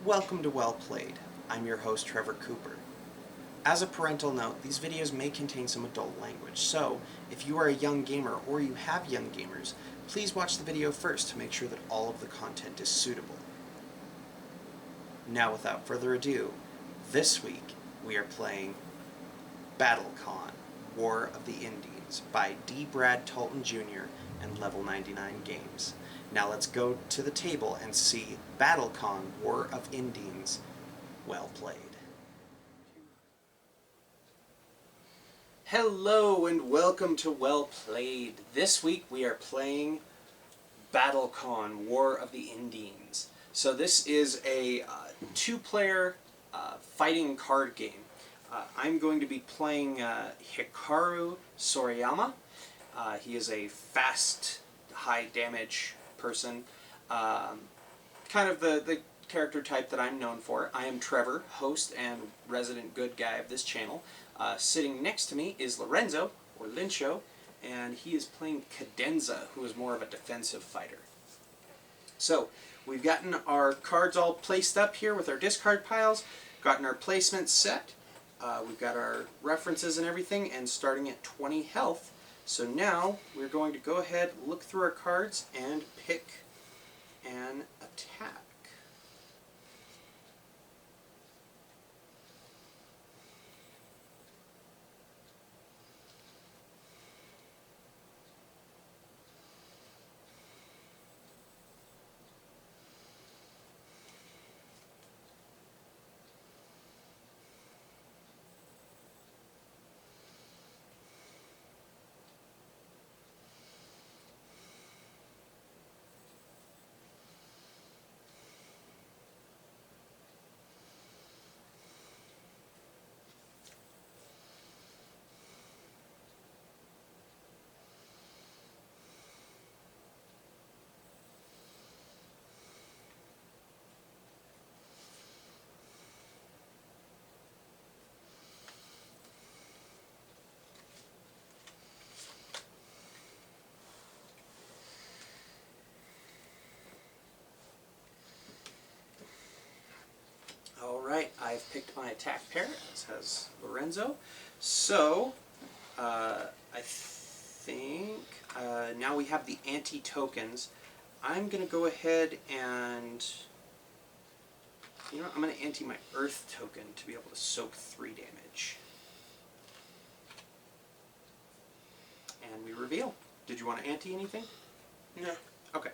Welcome to Well Played. I'm your host, Trevor Cooper. As a parental note, these videos may contain some adult language, so if you are a young gamer or you have young gamers, please watch the video first to make sure that all of the content is suitable. Now, without further ado, this week we are playing BattleCon, War of the Indines by D. Brad Talton Jr. and Level 99 Games. Now let's go to the table and see BattleCon, War of Indines. Well played. Hello and welcome to Well Played. This week we are playing BattleCon, War of the Indines. So this is a two-player fighting card game. I'm going to be playing Hikaru Sorayama. He is a fast, high-damage person. Kind of the character type that I'm known for. I am Trevor, host and resident good guy of this channel. Sitting next to me is Lorenzo, or Lincho, and he is playing Cadenza, who is more of a defensive fighter. So, we've gotten our cards all placed up here with our discard piles, gotten our placements set, we've got our references and everything, and starting at 20 health. So now, we're going to go ahead, look through our cards, and pick an attack. Alright, I've picked my attack pair, as has Lorenzo. So, I think now we have the anti-tokens. I'm going to go ahead and, you know, I'm going to anti my Earth token to be able to soak 3 damage. And we reveal. Did you want to anti anything? No. Okay.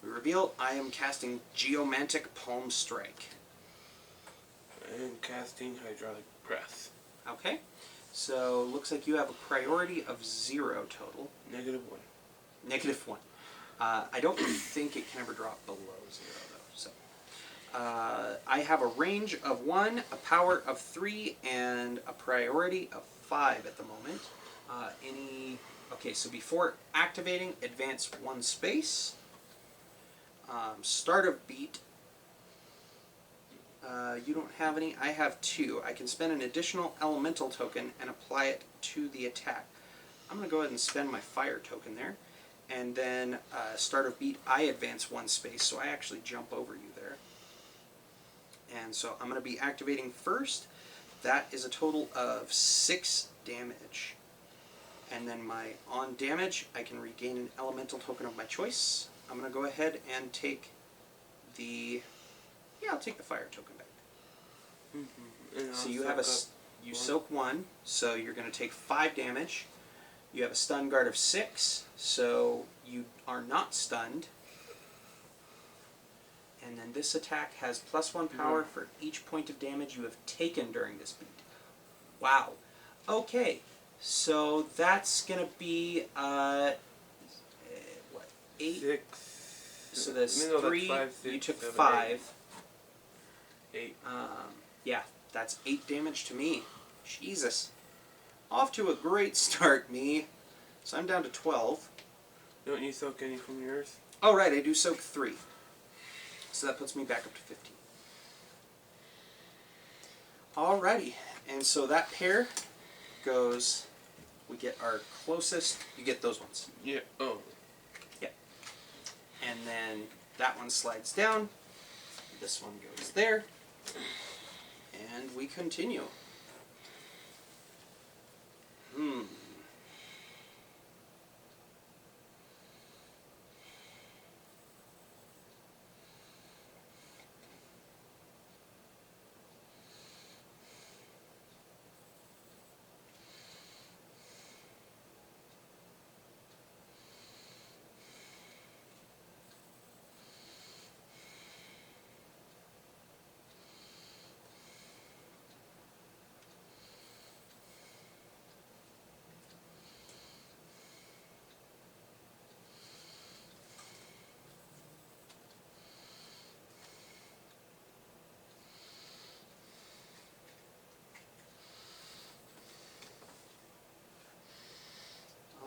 We reveal I am casting Geomantic Palm Strike. And casting Hydraulic Press. Okay. So, looks like you have a priority of 0 total. -1. -1. I don't think it can ever drop below 0, though. So, I have a range of 1, a power of 3, and a priority of 5 at the moment. Okay, so before activating, advance 1 space. Start of beat. You don't have any. I have 2. I can spend an additional elemental token and apply it to the attack. I'm going to go ahead and spend my fire token there. And then start of beat, I advance 1 space, so I actually jump over you there. And so I'm going to be activating first. That is a total of 6 damage. And then on damage, I can regain an elemental token of my choice. I'm going to go ahead and take the... Yeah, I'll take the fire token back. So you have you soak 1, so you're going to take 5 damage. You have a stun guard of 6, so you are not stunned. And then this attack has +1 power for each point of damage you have taken during this beat. Wow. Okay, so that's going to be, what, 8? 6. So there's No, 3, 5, 6, you took 7, 5. 8. Yeah, that's 8 damage to me. Jesus. Off to a great start, me. So I'm down to 12. Don't you soak any from yours? Oh, right, I do soak 3. So that puts me back up to 15. Alrighty, and so that pair goes, we get our closest, you get those ones. Yeah, oh. Yeah. And then that one slides down, This one goes there. And we continue.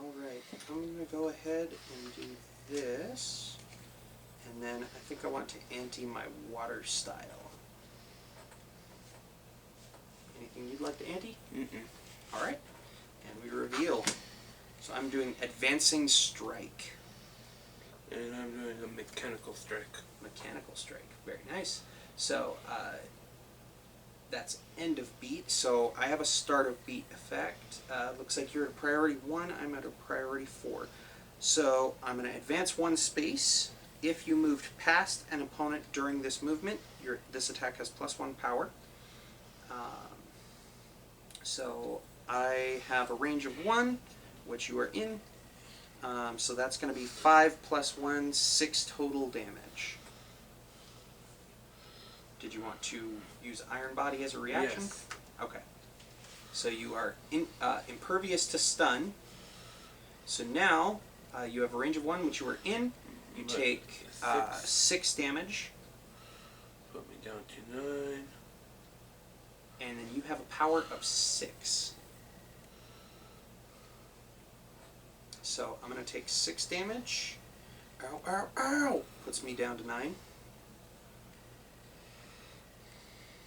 Alright, I'm going to go ahead and do this. And then I think I want to ante my water style. Anything you'd like to ante? Alright, and we reveal. So I'm doing Advancing Strike. And I'm doing a Mechanical Strike. Mechanical Strike, very nice. So that's end of beat. So I have a start of beat effect. Looks like you're at a priority 1, I'm at a priority 4. So I'm going to advance 1 space. If you moved past an opponent during this movement, this attack has +1 power. So I have a range of 1, which you are in. So that's going to be 5 + 1, 6 total damage. Did you want to use Iron Body as a reaction? Yes. Okay. So you are impervious to stun. So now you have a range of 1, which you are in. You take 6 damage. Put me down to 9. And then you have a power of 6. So I'm going to take 6 damage. Ow, ow, ow! Puts me down to 9.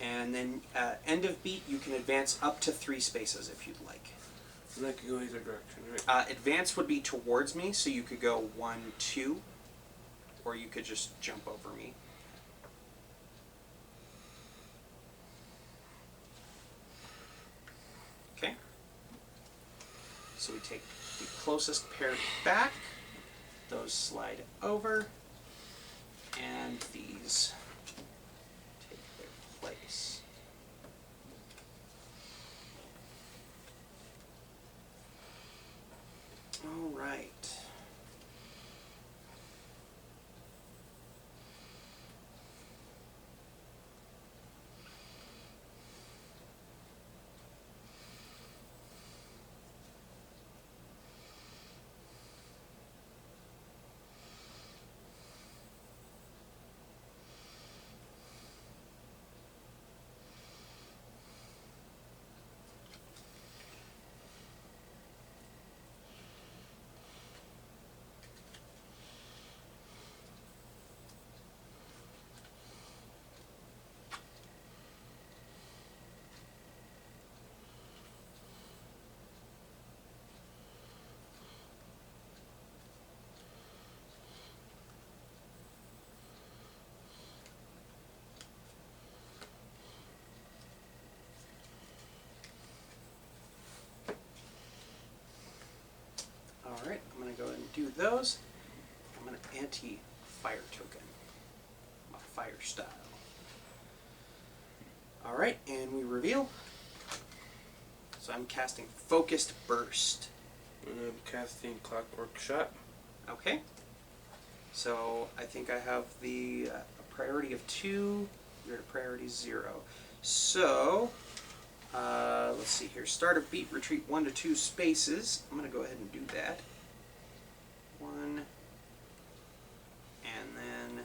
And then end of beat, you can advance up to 3 spaces if you'd like. And I can go either direction, right? Advance would be towards me, so you could go 1, 2, or you could just jump over me. Okay. So we take the closest pair back. Those slide over, and these take their place. All right. Alright, I'm going to go ahead and do those. I'm going to anti-fire token. My fire style. Alright, and we reveal. So I'm casting Focused Burst. And I'm casting Clockwork Shot. Okay. So I think I have a priority of 2. You're at a priority 0. So let's see here. Start of beat, retreat 1 to 2 spaces. I'm going to go ahead and do that. 1. And then,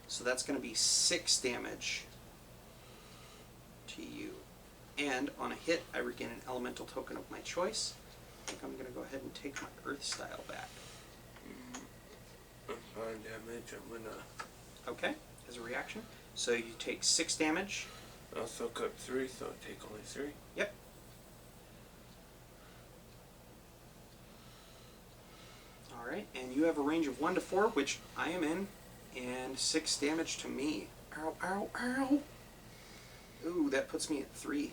so that's going to be 6 damage to you. And on a hit, I regain an elemental token of my choice. I think I'm going to go ahead and take my Earth style back. On damage, I'm gonna... Okay, as a reaction. So you take 6 damage. I'll soak up 3, so I'll take only 3. Yep. Alright, and you have a range of 1 to 4, which I am in. And 6 damage to me. Ow, ow, ow! Ooh, that puts me at 3.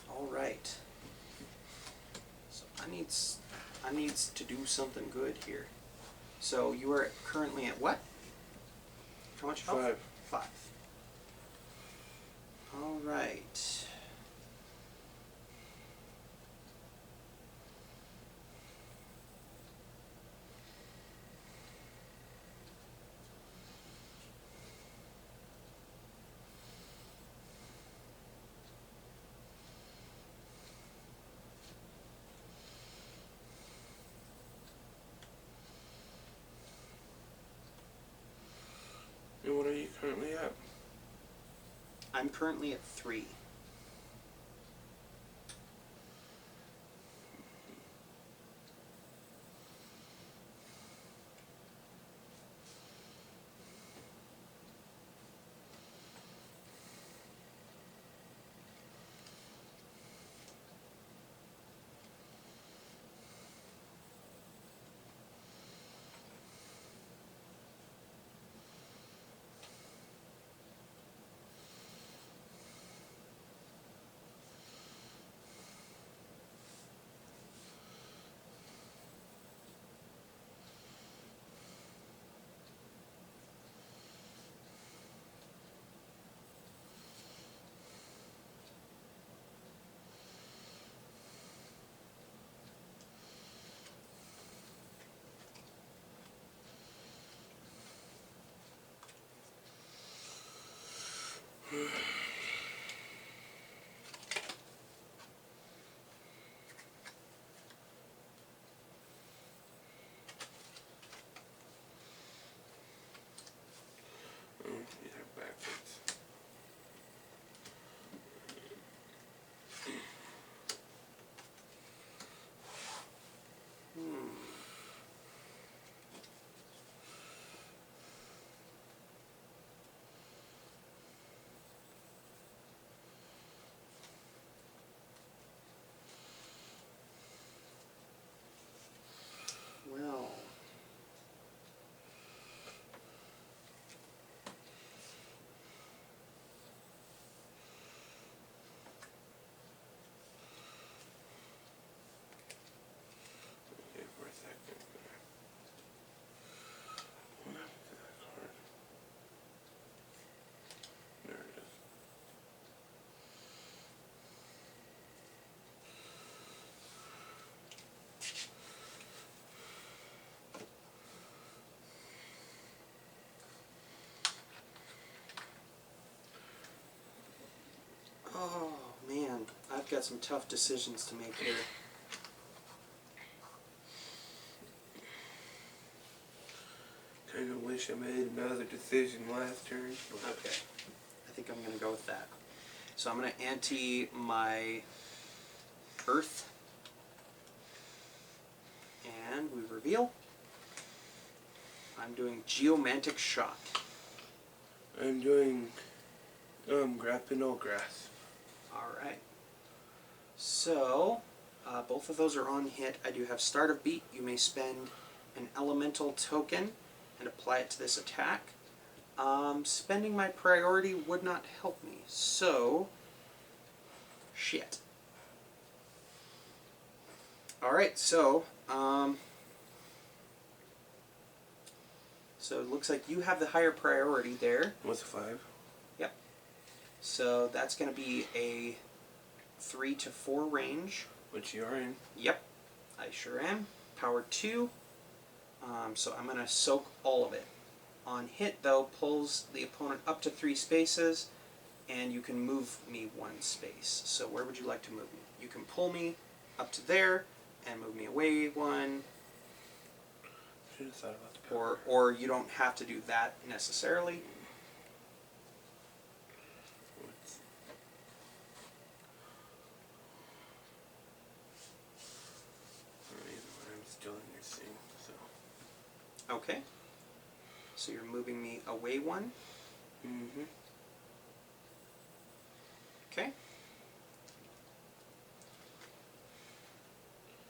Alright. So I needs to do something good here. So you are currently at what? How much health? 5. 5. Alright. And what are you currently at? I'm currently at 3. These are backwards. Well, Okay, for a second. What happened to that card? There it is. oh man, I've got some tough decisions to make here. Kind of wish I made another decision last turn. Okay, I think I'm going to go with that. So I'm going to ante my Earth, and we reveal. I'm doing Geomantic Shot. I'm doing Grapinal Grass. Alright. So, both of those are on hit. I do have Start of Beat. You may spend an elemental token and apply it to this attack. Spending my priority would not help me. So, shit. Alright, so it looks like you have the higher priority there. What's a 5? Yep. So that's going to be a 3 to 4 range. Which you are in. Yep, I sure am. Power 2. So I'm going to soak all of it. On hit, though, pulls the opponent up to 3 spaces, and you can move me 1 space. So where would you like to move me? You can pull me up to there, and move me away 1. Should have thought about the power. Or you don't have to do that necessarily. What's... I'm still in your scene, so... Okay. So you're moving me away 1. Mm-hmm. Okay.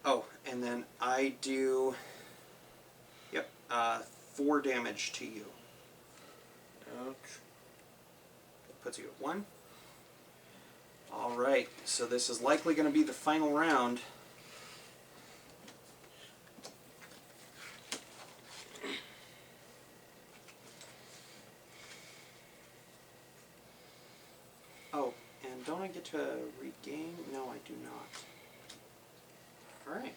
Oh, And then I do, yep, 4 damage to you. Ouch. That puts you at 1. Alright, so this is likely going to be the final round. Oh, and don't I get to regain? No, I do not. Alright.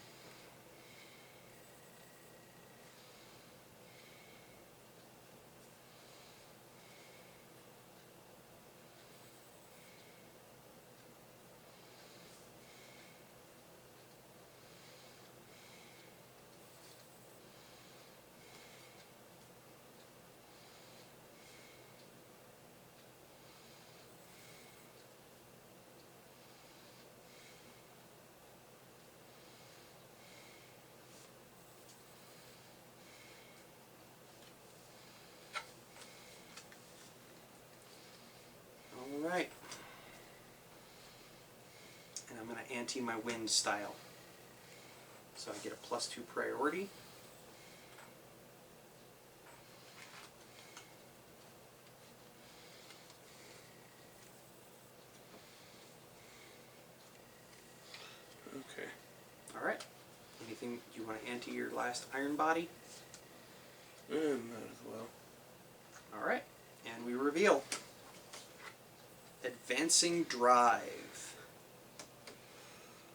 Alright. And I'm going to ante my wind style. So I get a +2 priority. Okay. Alright. Anything you want to ante your last iron body? Might as well. Alright. And we reveal Advancing Drive.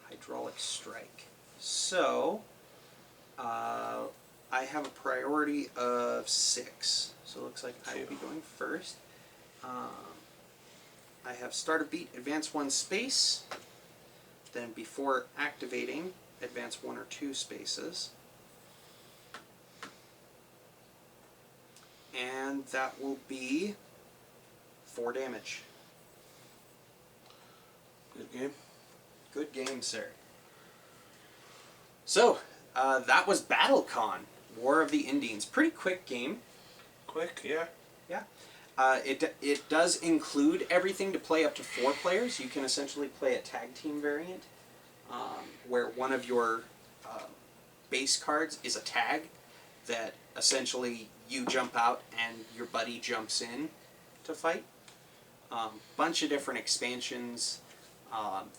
Hydraulic Strike. So, I have a priority of 6. So it looks like I will be going first. I have start a beat, advance 1 space. Then before activating, advance 1 or 2 spaces. And that will be 4 damage. Good game. Good game, sir. So, that was BattleCon, War of the Indines. Pretty quick game. Quick, yeah. Yeah. It does include everything to play up to 4 players. You can essentially play a tag team variant, where one of your base cards is a tag that essentially you jump out and your buddy jumps in to fight. Bunch of different expansions.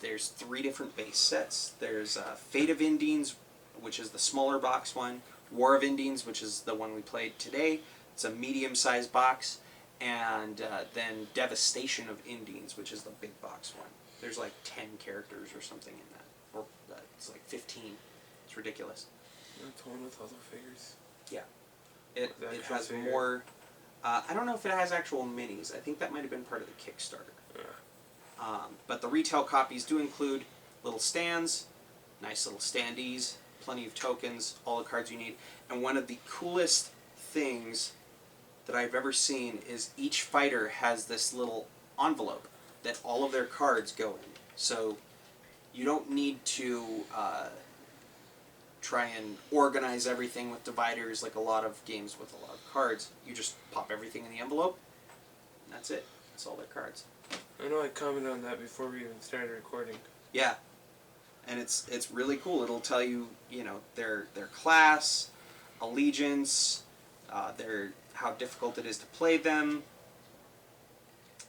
There's 3 different base sets. There's Fate of Indines, which is the smaller box one. War of Indines, which is the one we played today. It's a medium-sized box. And then Devastation of Indines, which is the big box one. There's like 10 characters or something in that. Or it's like 15. It's ridiculous. That's one with all the figures. Yeah. It has figure. more... I don't know if it has actual minis. I think that might have been part of the Kickstarter. Yeah. But the retail copies do include little stands, nice little standees, plenty of tokens, all the cards you need. And one of the coolest things that I've ever seen is each fighter has this little envelope that all of their cards go in. So you don't need to try and organize everything with dividers like a lot of games with a lot of cards. You just pop everything in the envelope, and that's it. That's all their cards. I know I commented on that before we even started recording. Yeah, and it's really cool. It'll tell you, you know, their class, allegiance, how difficult it is to play them,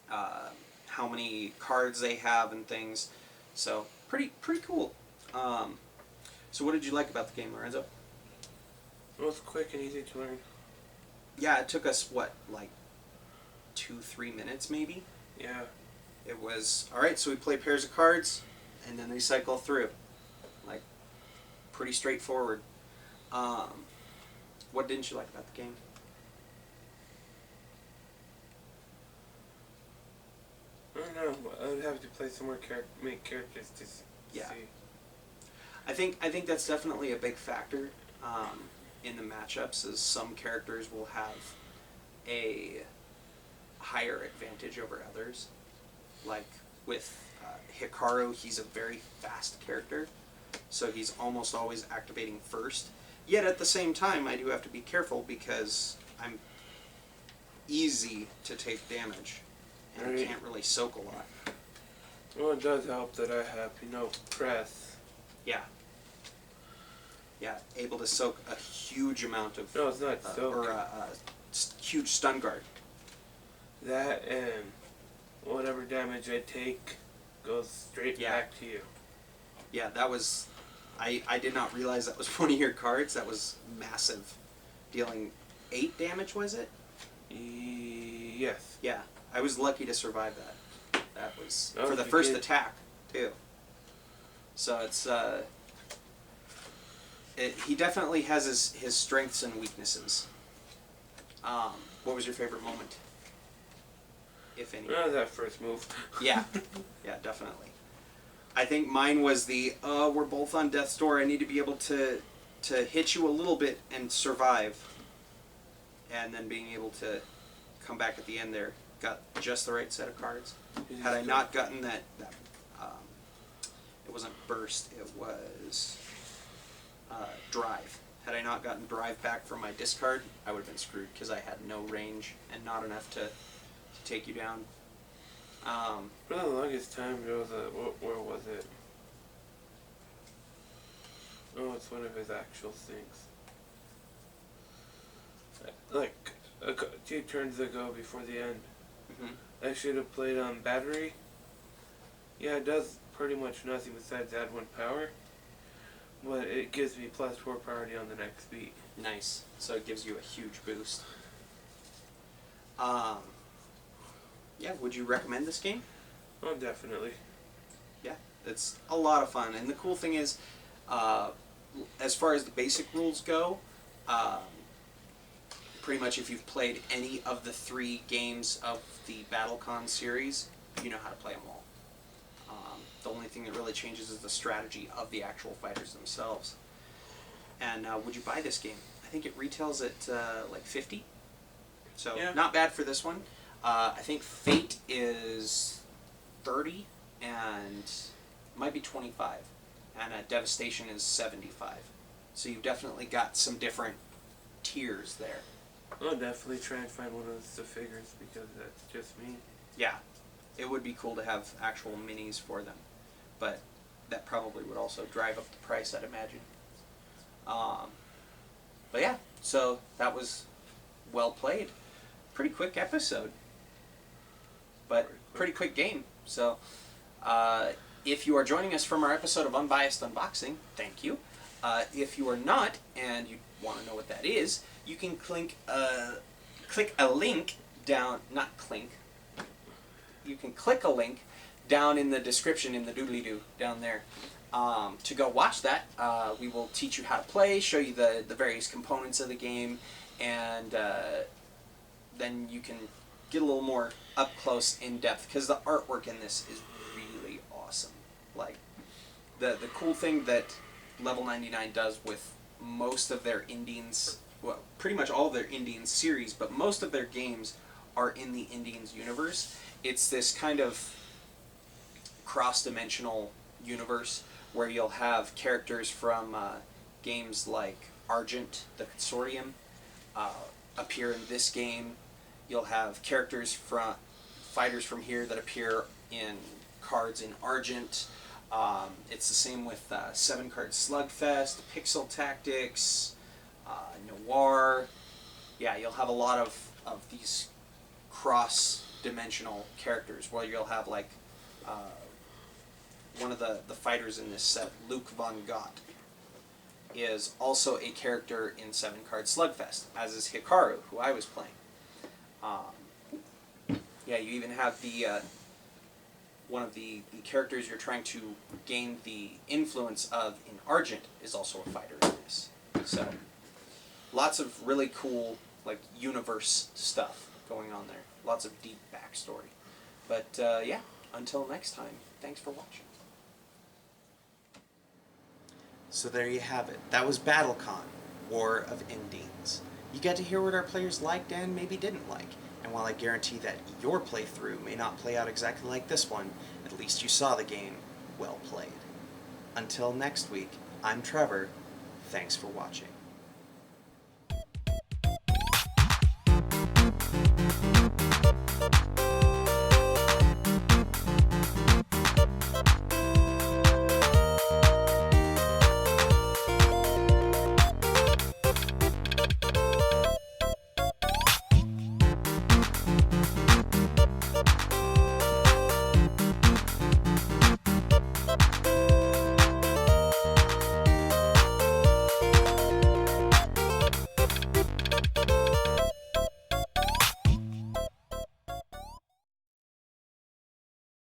how many cards they have and things. So pretty cool. So what did you like about the game, Lorenzo? It was quick and easy to learn. Yeah, it took us what, like 2-3 minutes maybe. Yeah. It was alright. So we play pairs of cards, and then they cycle through. Like pretty straightforward. What didn't you like about the game? I don't know. I would have to play some more make characters to see. I think that's definitely a big factor in the matchups. Is some characters will have a higher advantage over others. Like with Hikaru, he's a very fast character, so he's almost always activating first. Yet at the same time, I do have to be careful because I'm easy to take damage, and I can't really soak a lot. Well, it does help that I have, press. Yeah. Yeah, able to soak a huge amount of No, it's not soak. or huge stun guard. That and whatever damage I take goes straight back to you. Yeah, that was. I did not realize that was one of your cards. That was massive. Dealing 8 damage, was it? Yes. Yeah, I was lucky to survive that. That was Oh, for the you first did. attack, too. So it's he definitely has his strengths and weaknesses. What was your favorite moment, if any? That first move. Yeah, yeah, definitely. I think mine was the we're both on death's door. I need to be able to hit you a little bit and survive, and then being able to come back at the end there. Got just the right set of cards. Had I not gotten that it wasn't burst. It was drive. Had I not gotten drive back from my discard, I would have been screwed because I had no range and not enough to take you down. For the longest time, there was where was it? Oh, it's one of his actual things. Like 2 turns ago before the end, I should have played on battery. Yeah, it does pretty much nothing besides add 1 power, but it gives me +4 priority on the next beat. Nice. So it gives you a huge boost. Yeah, would you recommend this game? Oh, definitely. Yeah, it's a lot of fun. And the cool thing is, as far as the basic rules go, pretty much if you've played any of the 3 games of the BattleCon series, you know how to play them all. The only thing that really changes is the strategy of the actual fighters themselves. And would you buy this game? I think it retails at like 50. So yeah. Not bad for this one. I think Fate is 30 and might be 25, and Devastation is 75. So you've definitely got some different tiers there. I'll definitely try and find one of the figures because that's just me. Yeah, it would be cool to have actual minis for them, but that probably would also drive up the price, I'd imagine. But yeah, so that was well played. Pretty quick episode, but pretty quick game. So if you are joining us from our episode of Unbiased Unboxing, thank you. If you are not and you want to know what that is, you can click a link down, not clink. You can click a link down in the description in the doobly-doo down there to go watch that. We will teach you how to play, show you the various components of the game, and then you can get a little more up close, in depth, because the artwork in this is really awesome. Like the cool thing that Level 99 does with most of their Indines, well, pretty much all of their Indines series, but most of their games are in the Indines universe. It's this kind of cross-dimensional universe where you'll have characters from games like Argent, the Consortium, appear in this game. You'll have characters from fighters from here that appear in cards in Argent. It's the same with 7-card Slugfest, Pixel Tactics, Noir. Yeah, you'll have a lot of these cross-dimensional characters where you'll have like one of the fighters in this set, Luke Von Gott, is also a character in 7-card Slugfest, as is Hikaru, who I was playing. Yeah, you even have the one of the characters you're trying to gain the influence of in Argent is also a fighter in this. So, lots of really cool, like, universe stuff going on there. Lots of deep backstory. But, yeah, until next time, thanks for watching. So there you have it. That was BattleCon, War of Indines. You get to hear what our players liked and maybe didn't like. And while I guarantee that your playthrough may not play out exactly like this one, at least you saw the game well played. Until next week, I'm Trevor. Thanks for watching.